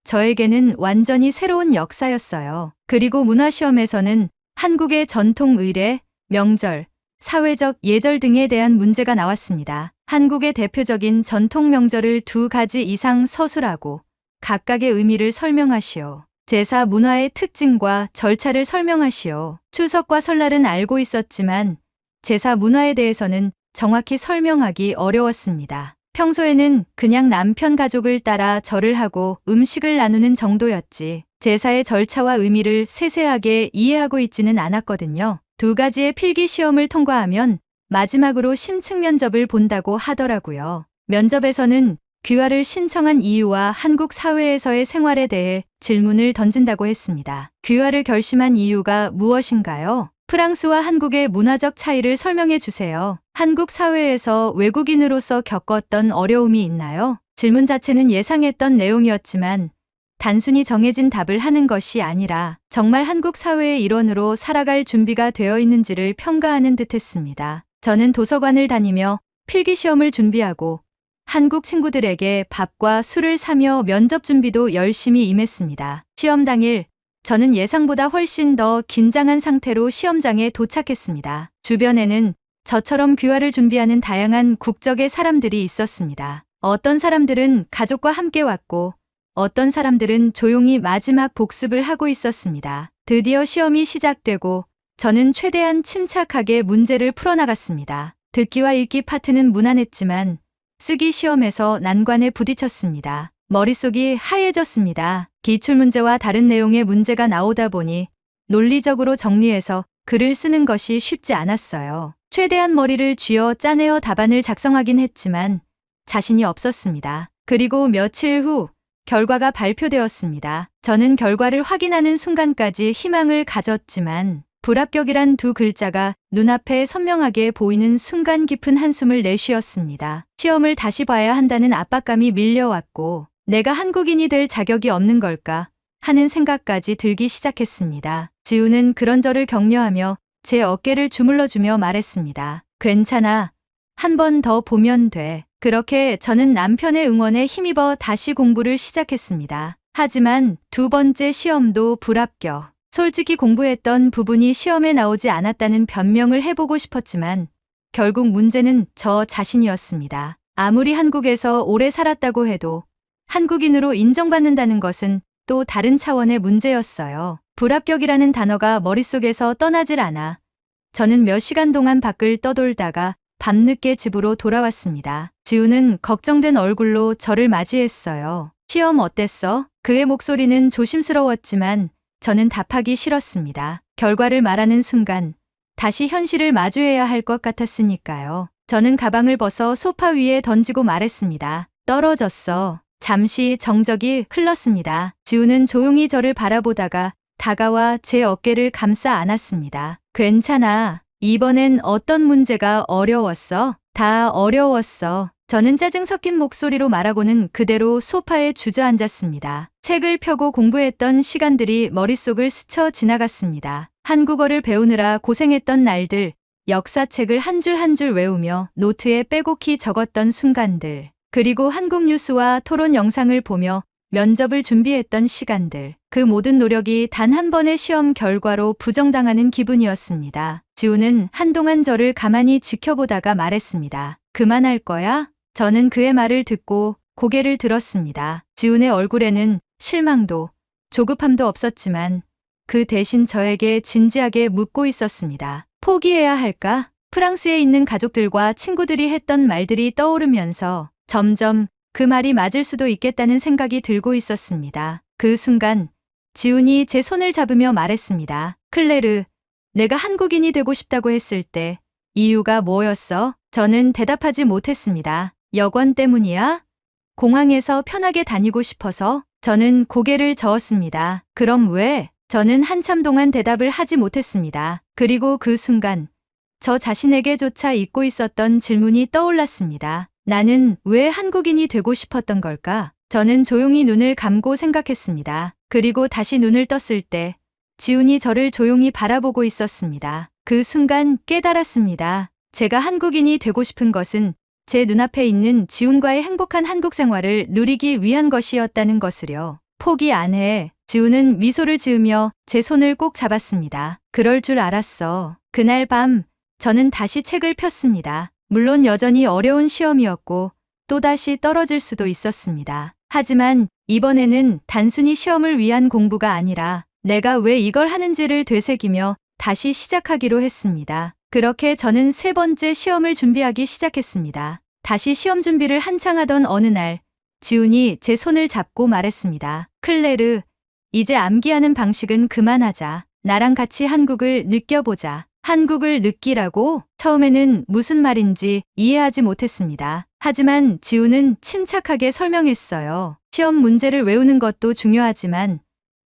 저에게는 완전히 새로운 역사였어요. 그리고 문화시험에서는 한국의 전통 의례, 명절, 사회적 예절 등에 대한 문제가 나왔습니다. 한국의 대표적인 전통 명절을 2가지 이상 서술하고 각각의 의미를 설명하시오. 제사 문화의 특징과 절차를 설명하시오. 추석과 설날은 알고 있었지만 제사 문화에 대해서는 정확히 설명하기 어려웠습니다. 평소에는 그냥 남편 가족을 따라 절을 하고 음식을 나누는 정도였지 제사의 절차와 의미를 세세하게 이해하고 있지는 않았거든요. 2가지의 필기 시험을 통과하면 마지막으로 심층 면접을 본다고 하더라고요. 면접에서는 귀화를 신청한 이유와 한국 사회에서의 생활에 대해 질문을 던진다고 했습니다. 귀화를 결심한 이유가 무엇인가요? 프랑스와 한국의 문화적 차이를 설명해 주세요. 한국 사회에서 외국인으로서 겪었던 어려움이 있나요? 질문 자체는 예상했던 내용이었지만 단순히 정해진 답을 하는 것이 아니라 정말 한국 사회의 일원으로 살아갈 준비가 되어 있는지를 평가하는 듯했습니다. 저는 도서관을 다니며 필기시험을 준비하고 한국 친구들에게 밥과 술을 사며 면접 준비도 열심히 임했습니다. 시험 당일 저는 예상보다 훨씬 더 긴장한 상태로 시험장에 도착했습니다. 주변에는 저처럼 귀화를 준비하는 다양한 국적의 사람들이 있었습니다. 어떤 사람들은 가족과 함께 왔고 어떤 사람들은 조용히 마지막 복습을 하고 있었습니다. 드디어 시험이 시작되고 저는 최대한 침착하게 문제를 풀어나갔습니다. 듣기와 읽기 파트는 무난했지만 쓰기 시험에서 난관에 부딪혔습니다. 머릿속이 하얘졌습니다. 기출문제와 다른 내용의 문제가 나오다 보니 논리적으로 정리해서 글을 쓰는 것이 쉽지 않았어요. 최대한 머리를 쥐어 짜내어 답안을 작성하긴 했지만 자신이 없었습니다. 그리고 며칠 후 결과가 발표되었습니다. 저는 결과를 확인하는 순간까지 희망을 가졌지만 불합격이란 2글자가 눈앞에 선명하게 보이는 순간 깊은 한숨을 내쉬었습니다. 시험을 다시 봐야 한다는 압박감이 밀려왔고 내가 한국인이 될 자격이 없는 걸까 하는 생각까지 들기 시작했습니다. 지우는 그런 저를 격려하며 제 어깨를 주물러주며 말했습니다. 괜찮아. 한 번 더 보면 돼. 그렇게 저는 남편의 응원에 힘입어 다시 공부를 시작했습니다. 하지만 2번째 시험도 불합격. 솔직히 공부했던 부분이 시험에 나오지 않았다는 변명을 해보고 싶었지만 결국 문제는 저 자신이었습니다. 아무리 한국에서 오래 살았다고 해도 한국인으로 인정받는다는 것은 또 다른 차원의 문제였어요. 불합격이라는 단어가 머릿속에서 떠나질 않아 저는 몇 시간 동안 밖을 떠돌다가 밤늦게 집으로 돌아왔습니다. 지우는 걱정된 얼굴로 저를 맞이했어요. 시험 어땠어? 그의 목소리는 조심스러웠지만 저는 답하기 싫었습니다. 결과를 말하는 순간 다시 현실을 마주해야 할 것 같았으니까요. 저는 가방을 벗어 소파 위에 던지고 말했습니다. 떨어졌어. 잠시 정적이 흘렀습니다. 지우는 조용히 저를 바라보다가 다가와 제 어깨를 감싸 안았습니다. 괜찮아. 이번엔 어떤 문제가 어려웠어? 다 어려웠어. 저는 짜증 섞인 목소리로 말하고는 그대로 소파에 주저앉았습니다. 책을 펴고 공부했던 시간들이 머릿속을 스쳐 지나갔습니다. 한국어를 배우느라 고생했던 날들, 역사책을 한 줄 한 줄 외우며 노트에 빼곡히 적었던 순간들, 그리고 한국 뉴스와 토론 영상을 보며 면접을 준비했던 시간들, 그 모든 노력이 단 한 번의 시험 결과로 부정당하는 기분이었습니다. 지우는 한동안 저를 가만히 지켜보다가 말했습니다. 그만할 거야? 저는 그의 말을 듣고 고개를 들었습니다. 지훈의 얼굴에는 실망도, 조급함도 없었지만 그 대신 저에게 진지하게 묻고 있었습니다. 포기해야 할까? 프랑스에 있는 가족들과 친구들이 했던 말들이 떠오르면서 점점 그 말이 맞을 수도 있겠다는 생각이 들고 있었습니다. 그 순간 지훈이 제 손을 잡으며 말했습니다. 클레르, 내가 한국인이 되고 싶다고 했을 때 이유가 뭐였어? 저는 대답하지 못했습니다. 여권 때문이야? 공항에서 편하게 다니고 싶어서? 저는 고개를 저었습니다. 그럼 왜? 저는 한참 동안 대답을 하지 못했습니다. 그리고 그 순간 저 자신에게조차 잊고 있었던 질문이 떠올랐습니다. 나는 왜 한국인이 되고 싶었던 걸까? 저는 조용히 눈을 감고 생각했습니다. 그리고 다시 눈을 떴을 때 지훈이 저를 조용히 바라보고 있었습니다. 그 순간 깨달았습니다. 제가 한국인이 되고 싶은 것은 제 눈앞에 있는 지훈과의 행복한 한국 생활을 누리기 위한 것이었다는 것을요. 포기 안 해. 지우는 미소를 지으며 제 손을 꼭 잡았습니다. 그럴 줄 알았어. 그날 밤 저는 다시 책을 폈습니다. 물론 여전히 어려운 시험이었고 또다시 떨어질 수도 있었습니다. 하지만 이번에는 단순히 시험을 위한 공부가 아니라 내가 왜 이걸 하는지를 되새기며 다시 시작하기로 했습니다. 그렇게 저는 세 번째 시험을 준비하기 시작했습니다. 다시 시험 준비를 한창 하던 어느 날 지훈이 제 손을 잡고 말했습니다. 클레르, 이제 암기하는 방식은 그만하자. 나랑 같이 한국을 느껴보자. 한국을 느끼라고? 처음에는 무슨 말인지 이해하지 못했습니다. 하지만 지훈은 침착하게 설명했어요. 시험 문제를 외우는 것도 중요하지만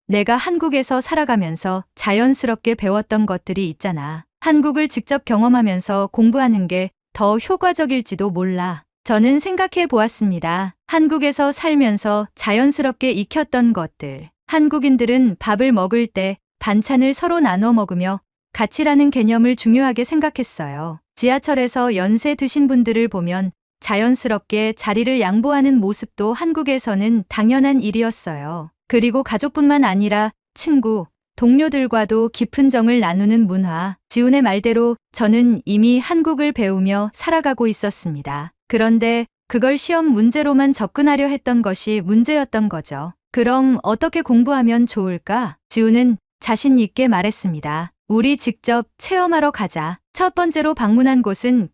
내가 한국에서 살아가면서 자연스럽게 배웠던 것들이 있잖아. 한국을 직접 경험하면서 공부하는 게 더 효과적일지도 몰라. 저는 생각해 보았습니다. 한국에서 살면서 자연스럽게 익혔던 것들. 한국인들은 밥을 먹을 때 반찬을 서로 나눠 먹으며 가치라는 개념을 중요하게 생각했어요. 지하철에서 연세 드신 분들을 보면 자연스럽게 자리를 양보하는 모습도 한국에서는 당연한 일이었어요. 그리고 가족뿐만 아니라 친구, 동료들과도 깊은 정을 나누는 문화. 지훈의 말대로 저는 이미 한국을 배우며 살아가고 있었습니다. 그런데 그걸 시험 문제로만 접근하려 했던 것이 문제였던 거죠. 그럼 어떻게 공부하면 좋을까? 지훈은 자신 있게 말했습니다. 우리 직접 체험하러 가자. 첫 번째로 방문한 곳은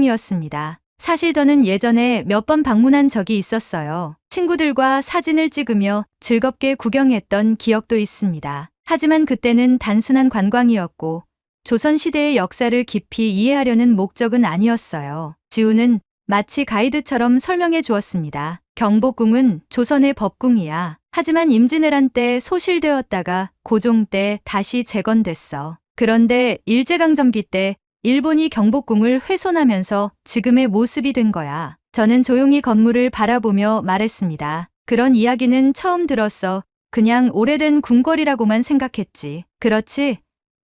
경복궁이었습니다. 사실 저는 예전에 몇 번 방문한 적이 있었어요. 친구들과 사진을 찍으며 즐겁게 구경했던 기억도 있습니다. 하지만 그때는 단순한 관광이었고 조선시대의 역사를 깊이 이해하려는 목적은 아니었어요. 지훈은 마치 가이드처럼 설명해 주었습니다. 경복궁은 조선의 법궁이야. 하지만 임진왜란 때 소실되었다가 고종 때 다시 재건됐어. 그런데 일제강점기 때 일본이 경복궁을 훼손하면서 지금의 모습이 된 거야. 저는 조용히 건물을 바라보며 말했습니다. 그런 이야기는 처음 들었어. 그냥 오래된 궁궐이라고만 생각했지. 그렇지.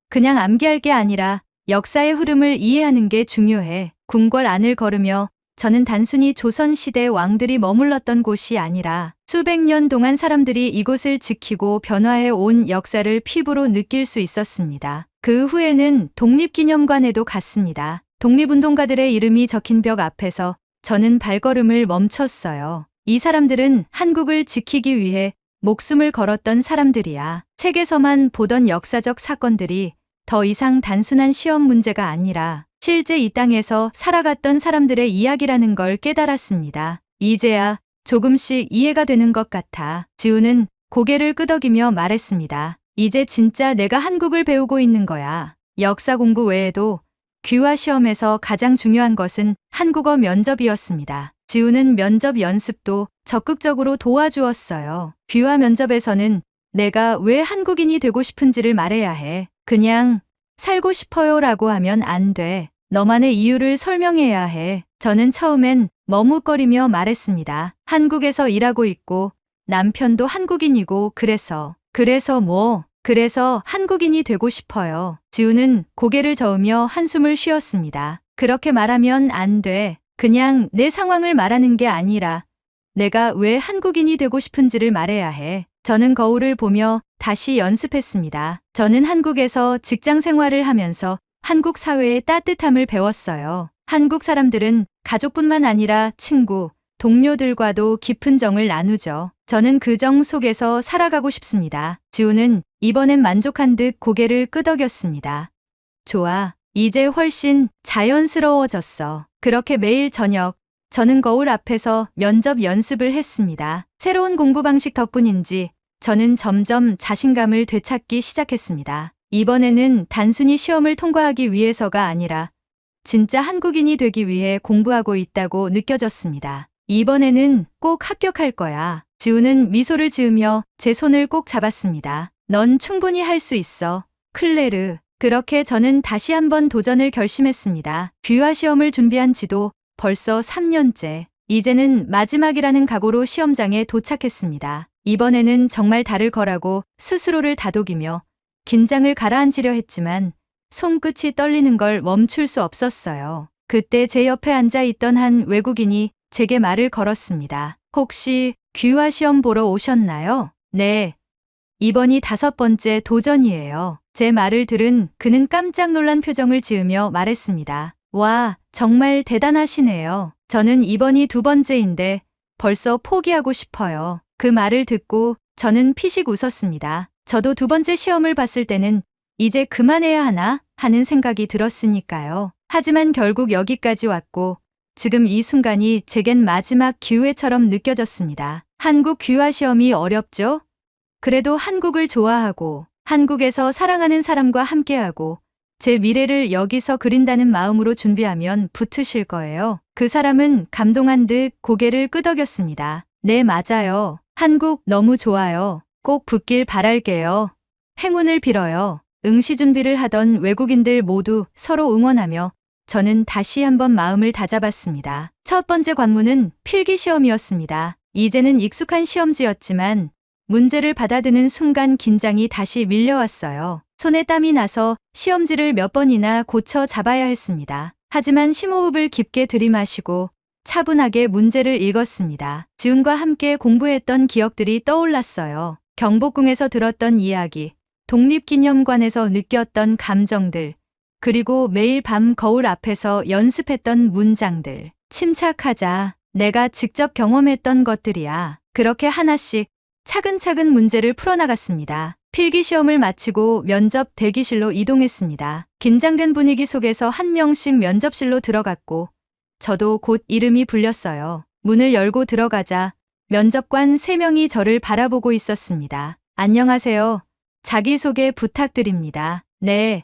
그냥 암기할 게 아니라 역사의 흐름을 이해하는 게 중요해. 궁궐 안을 걸으며 저는 단순히 조선시대 왕들이 머물렀던 곳이 아니라 수백 년 동안 사람들이 이곳을 지키고 변화해 온 역사를 피부로 느낄 수 있었습니다. 그 후에는 독립기념관에도 갔습니다. 독립운동가들의 이름이 적힌 벽 앞에서 저는 발걸음을 멈췄어요. 이 사람들은 한국을 지키기 위해 목숨을 걸었던 사람들이야. 책에서만 보던 역사적 사건들이 더 이상 단순한 시험 문제가 아니라 실제 이 땅에서 살아갔던 사람들의 이야기라는 걸 깨달았습니다. 이제야 조금씩 이해가 되는 것 같아. 지훈은 고개를 끄덕이며 말했습니다. 이제 진짜 내가 한국을 배우고 있는 거야. 역사 공부 외에도 귀화 시험에서 가장 중요한 것은 한국어 면접이었습니다. 지훈은 면접 연습도 적극적으로 도와주었어요. 귀화 면접에서는 내가 왜 한국인이 되고 싶은지를 말해야 해. 그냥 살고 싶어요 라고 하면 안 돼. 너만의 이유를 설명해야 해. 저는 처음엔 머뭇거리며 말했습니다. 한국에서 일하고 있고 남편도 한국인이고 그래서 뭐? 그래서 한국인이 되고 싶어요. 지훈은 고개를 저으며 한숨을 쉬었습니다. 그렇게 말하면 안 돼. 그냥 내 상황을 말하는 게 아니라 내가 왜 한국인이 되고 싶은지를 말해야 해. 저는 거울을 보며 다시 연습했습니다. 저는 한국에서 직장 생활을 하면서 한국 사회의 따뜻함을 배웠어요. 한국 사람들은 가족뿐만 아니라 친구, 동료들과도 깊은 정을 나누죠. 저는 그 정 속에서 살아가고 싶습니다. 지훈은 이번엔 만족한 듯 고개를 끄덕였습니다. 좋아. 이제 훨씬 자연스러워졌어. 그렇게 매일 저녁 저는 거울 앞에서 면접 연습을 했습니다. 새로운 공부 방식 덕분인지 저는 점점 자신감을 되찾기 시작했습니다. 이번에는 단순히 시험을 통과하기 위해서가 아니라 진짜 한국인이 되기 위해 공부하고 있다고 느껴졌습니다. 이번에는 꼭 합격할 거야. 지훈은 미소를 지으며 제 손을 꼭 잡았습니다. 넌 충분히 할 수 있어, 클레르. 그렇게 저는 다시 한번 도전을 결심했습니다. 귀화 시험을 준비한 지도 벌써 3년째. 이제는 마지막이라는 각오로 시험장에 도착했습니다. 이번에는 정말 다를 거라고 스스로를 다독이며 긴장을 가라앉히려 했지만 손끝이 떨리는 걸 멈출 수 없었어요. 그때 제 옆에 앉아 있던 한 외국인이 제게 말을 걸었습니다. 혹시 귀화 시험 보러 오셨나요? 네. 이번이 5번째 도전이에요. 제 말을 들은 그는 깜짝 놀란 표정을 지으며 말했습니다. 와, 정말 대단하시네요. 저는 이번이 2번째인데 벌써 포기하고 싶어요. 그 말을 듣고 저는 피식 웃었습니다. 저도 2번째 시험을 봤을 때는 이제 그만해야 하나 하는 생각이 들었으니까요. 하지만 결국 여기까지 왔고 지금 이 순간이 제겐 마지막 기회처럼 느껴졌습니다. 한국 귀화 시험이 어렵죠? 그래도 한국을 좋아하고 한국에서 사랑하는 사람과 함께하고 제 미래를 여기서 그린다는 마음으로 준비하면 붙으실 거예요. 그 사람은 감동한 듯 고개를 끄덕였습니다. 네, 맞아요. 한국 너무 좋아요. 꼭 붙길 바랄게요. 행운을 빌어요. 응시 준비를 하던 외국인들 모두 서로 응원하며 저는 다시 한번 마음을 다잡았습니다. 첫 번째 관문은 필기시험이었습니다. 이제는 익숙한 시험지였지만 문제를 받아드는 순간 긴장이 다시 밀려왔어요. 손에 땀이 나서 시험지를 몇 번이나 고쳐 잡아야 했습니다. 하지만 심호흡을 깊게 들이마시고 차분하게 문제를 읽었습니다. 지훈과 함께 공부했던 기억들이 떠올랐어요. 경복궁에서 들었던 이야기, 독립기념관에서 느꼈던 감정들, 그리고 매일 밤 거울 앞에서 연습했던 문장들. 침착하자. 내가 직접 경험했던 것들이야. 그렇게 하나씩 차근차근 문제를 풀어나갔습니다. 필기시험을 마치고 면접 대기실로 이동했습니다. 긴장된 분위기 속에서 한 명씩 면접실로 들어갔고 저도 곧 이름이 불렸어요. 문을 열고 들어가자 면접관 3명이 저를 바라보고 있었습니다. 안녕하세요. 자기소개 부탁드립니다. 네.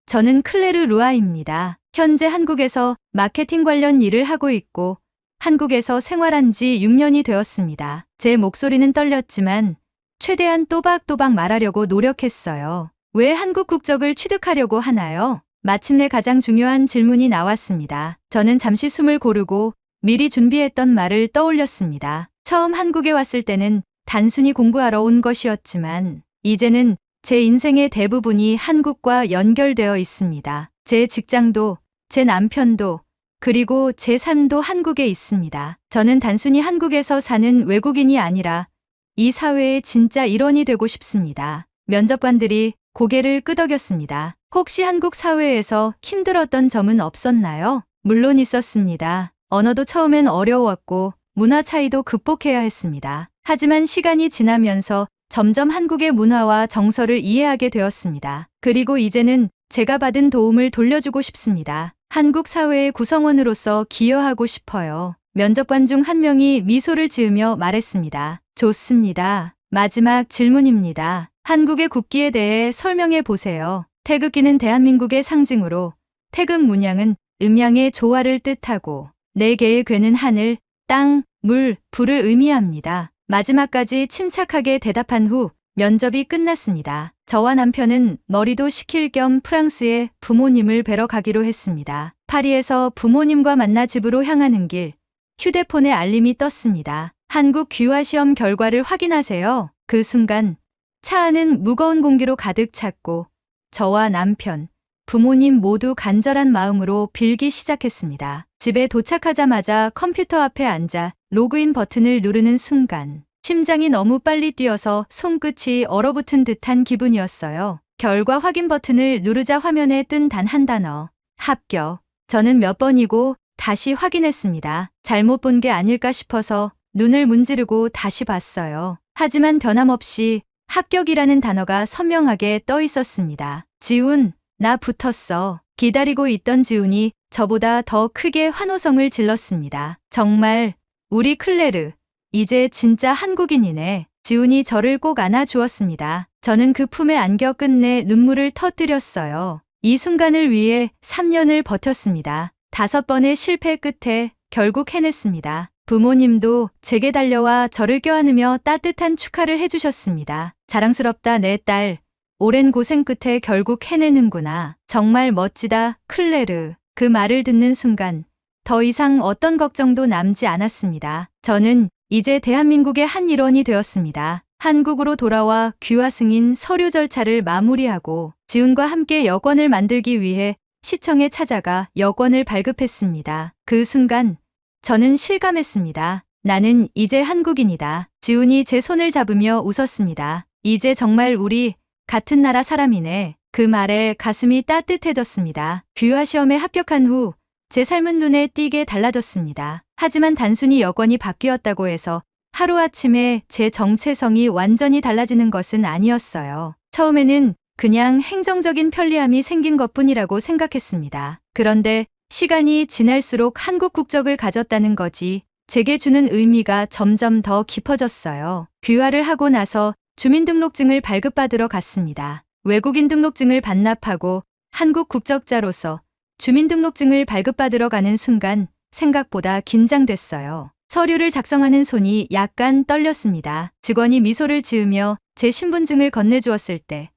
저는 클레르 루아입니다. 현재 한국에서 마케팅 관련 일을 하고 있고 한국에서 생활한 지 6년이 되었습니다. 제 목소리는 떨렸지만 최대한 또박또박 말하려고 노력했어요. 왜 한국 국적을 취득하려고 하나요? 마침내 가장 중요한 질문이 나왔습니다. 저는 잠시 숨을 고르고 미리 준비했던 말을 떠올렸습니다. 처음 한국에 왔을 때는 단순히 공부하러 온 것이었지만 이제는 제 인생의 대부분이 한국과 연결되어 있습니다. 제 직장도, 제 남편도, 그리고 제 삶도 한국에 있습니다. 저는 단순히 한국에서 사는 외국인이 아니라 이 사회의 진짜 일원이 되고 싶습니다. 면접관들이 고개를 끄덕였습니다. 혹시 한국 사회에서 힘들었던 점은 없었나요? 물론 있었습니다. 언어도 처음엔 어려웠고 문화 차이도 극복해야 했습니다. 하지만 시간이 지나면서 점점 한국의 문화와 정서를 이해하게 되었습니다. 그리고 이제는 제가 받은 도움을 돌려주고 싶습니다. 한국 사회의 구성원으로서 기여하고 싶어요. 면접관 중 한 명이 미소를 지으며 말했습니다. 좋습니다. 마지막 질문입니다. 한국의 국기에 대해 설명해 보세요. 태극기는 대한민국의 상징으로 태극 문양은 음양의 조화를 뜻하고 4개의 궤는 하늘, 땅, 물, 불을 의미합니다. 마지막까지 침착하게 대답한 후 면접이 끝났습니다. 저와 남편은 머리도 식힐 겸 프랑스에 부모님을 뵈러 가기로 했습니다. 파리에서 부모님과 만나 집으로 향하는 길, 휴대폰에 알림이 떴습니다. 한국 귀화 시험 결과를 확인하세요. 그 순간 차 안은 무거운 공기로 가득 찼고 저와 남편, 부모님 모두 간절한 마음으로 빌기 시작했습니다. 집에 도착하자마자 컴퓨터 앞에 앉아 로그인 버튼을 누르는 순간 심장이 너무 빨리 뛰어서 손끝이 얼어붙은 듯한 기분이었어요. 결과 확인 버튼을 누르자 화면에 뜬 단 한 단어. 합격. 저는 몇 번이고 다시 확인했습니다. 잘못 본 게 아닐까 싶어서 눈을 문지르고 다시 봤어요. 하지만 변함없이 합격이라는 단어가 선명하게 떠 있었습니다. 지훈, 나 붙었어. 기다리고 있던 지훈이 저보다 더 크게 환호성을 질렀습니다. 정말 우리 클레르, 이제 진짜 한국인이네. 지훈이 저를 꼭 안아주었습니다. 저는 그 품에 안겨 끝내 눈물을 터뜨렸어요. 이 순간을 위해 3년을 버텼습니다. 5번의 실패 끝에 결국 해냈습니다. 부모님도 제게 달려와 저를 껴안으며 따뜻한 축하를 해주셨습니다. 자랑스럽다 내 딸. 오랜 고생 끝에 결국 해내는구나. 정말 멋지다 클레르. 그 말을 듣는 순간 더 이상 어떤 걱정도 남지 않았습니다. 저는 이제 대한민국의 한 일원이 되었습니다. 한국으로 돌아와 귀화 승인 서류 절차를 마무리하고 지훈과 함께 여권을 만들기 위해 시청에 찾아가 여권을 발급했습니다. 그 순간 저는 실감했습니다. 나는 이제 한국인이다. 지훈이 제 손을 잡으며 웃었습니다. 이제 정말 우리 같은 나라 사람이네. 그 말에 가슴이 따뜻해졌습니다. 귀화 시험에 합격한 후 제 삶은 눈에 띄게 달라졌습니다. 하지만 단순히 여건이 바뀌었다고 해서 하루아침에 제 정체성이 완전히 달라지는 것은 아니었어요. 처음에는 그냥 행정적인 편리함이 생긴 것뿐이라고 생각했습니다. 그런데 시간이 지날수록 한국 국적을 가졌다는 거지 제게 주는 의미가 점점 더 깊어졌어요. 귀화를 하고 나서 주민등록증을 발급받으러 갔습니다. 외국인 등록증을 반납하고 한국 국적자로서 주민등록증을 발급받으러 가는 순간 생각보다 긴장됐어요. 서류를 작성하는 손이 약간 떨렸습니다. 직원이 미소를 지으며 제 신분증을 건네주었을 때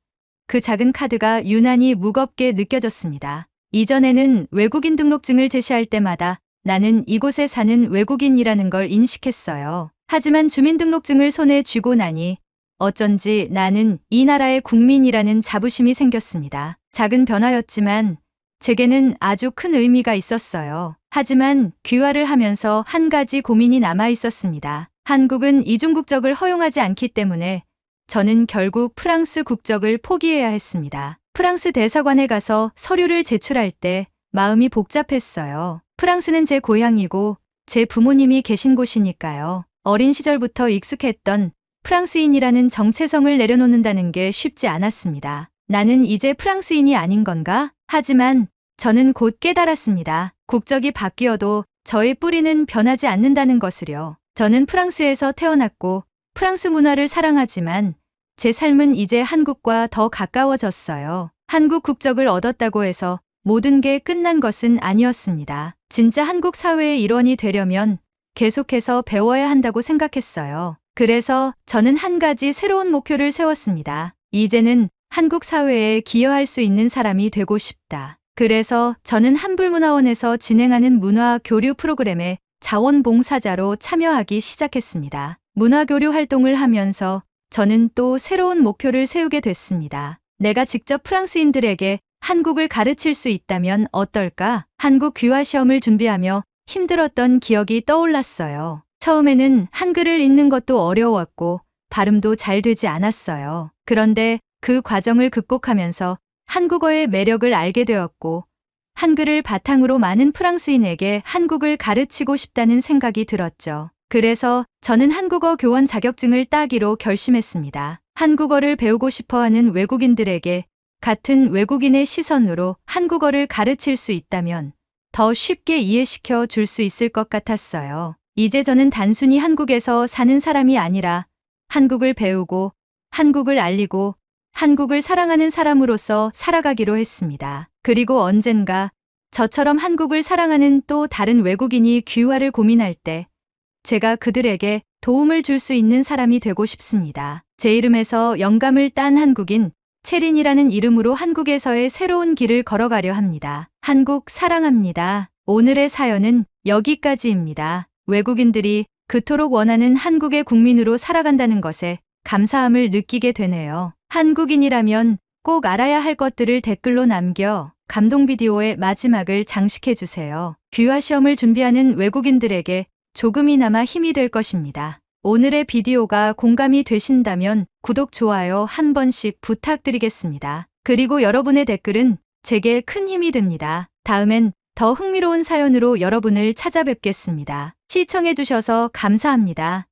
그 작은 카드가 유난히 무겁게 느껴졌습니다. 이전에는 외국인 등록증을 제시할 때마다 나는 이곳에 사는 외국인이라는 걸 인식했어요. 하지만 주민등록증을 손에 쥐고 나니 어쩐지 나는 이 나라의 국민이라는 자부심이 생겼습니다. 작은 변화였지만 제게는 아주 큰 의미가 있었어요. 하지만 귀화를 하면서 한 가지 고민이 남아 있었습니다. 한국은 이중국적을 허용하지 않기 때문에 저는 결국 프랑스 국적을 포기해야 했습니다. 프랑스 대사관에 가서 서류를 제출할 때 마음이 복잡했어요. 프랑스는 제 고향이고 제 부모님이 계신 곳이니까요. 어린 시절부터 익숙했던 프랑스인이라는 정체성을 내려놓는다는 게 쉽지 않았습니다. 나는 이제 프랑스인이 아닌 건가? 하지만 저는 곧 깨달았습니다. 국적이 바뀌어도 저의 뿌리는 변하지 않는다는 것을요. 저는 프랑스에서 태어났고 프랑스 문화를 사랑하지만 제 삶은 이제 한국과 더 가까워졌어요. 한국 국적을 얻었다고 해서 모든 게 끝난 것은 아니었습니다. 진짜 한국 사회의 일원이 되려면 계속해서 배워야 한다고 생각했어요. 그래서 저는 한 가지 새로운 목표를 세웠습니다. 이제는 한국 사회에 기여할 수 있는 사람이 되고 싶다. 그래서 저는 한불문화원에서 진행하는 문화 교류 프로그램에 자원봉사자로 참여하기 시작했습니다. 문화교류 활동을 하면서 저는 또 새로운 목표를 세우게 됐습니다. 내가 직접 프랑스인들에게 한국을 가르칠 수 있다면 어떨까? 한국 귀화 시험을 준비하며 힘들었던 기억이 떠올랐어요. 처음에는 한글을 읽는 것도 어려웠고 발음도 잘 되지 않았어요. 그런데 그 과정을 극복하면서 한국어의 매력을 알게 되었고 한글을 바탕으로 많은 프랑스인에게 한국을 가르치고 싶다는 생각이 들었죠. 그래서 저는 한국어 교원 자격증을 따기로 결심했습니다. 한국어를 배우고 싶어하는 외국인들에게 같은 외국인의 시선으로 한국어를 가르칠 수 있다면 더 쉽게 이해시켜 줄 수 있을 것 같았어요. 이제 저는 단순히 한국에서 사는 사람이 아니라 한국을 배우고 한국을 알리고 한국을 사랑하는 사람으로서 살아가기로 했습니다. 그리고 언젠가 저처럼 한국을 사랑하는 또 다른 외국인이 귀화를 고민할 때 제가 그들에게 도움을 줄 수 있는 사람이 되고 싶습니다. 제 이름에서 영감을 딴 한국인 채린이라는 이름으로 한국에서의 새로운 길을 걸어가려 합니다. 한국 사랑합니다. 오늘의 사연은 여기까지입니다. 외국인들이 그토록 원하는 한국의 국민으로 살아간다는 것에 감사함을 느끼게 되네요. 한국인이라면 꼭 알아야 할 것들을 댓글로 남겨 감동 비디오의 마지막을 장식해주세요. 귀화 시험을 준비하는 외국인들에게 조금이나마 힘이 될 것입니다. 오늘의 비디오가 공감이 되신다면 구독, 좋아요 한 번씩 부탁드리겠습니다. 그리고 여러분의 댓글은 제게 큰 힘이 됩니다. 다음엔 더 흥미로운 사연으로 여러분을 찾아뵙겠습니다. 시청해주셔서 감사합니다.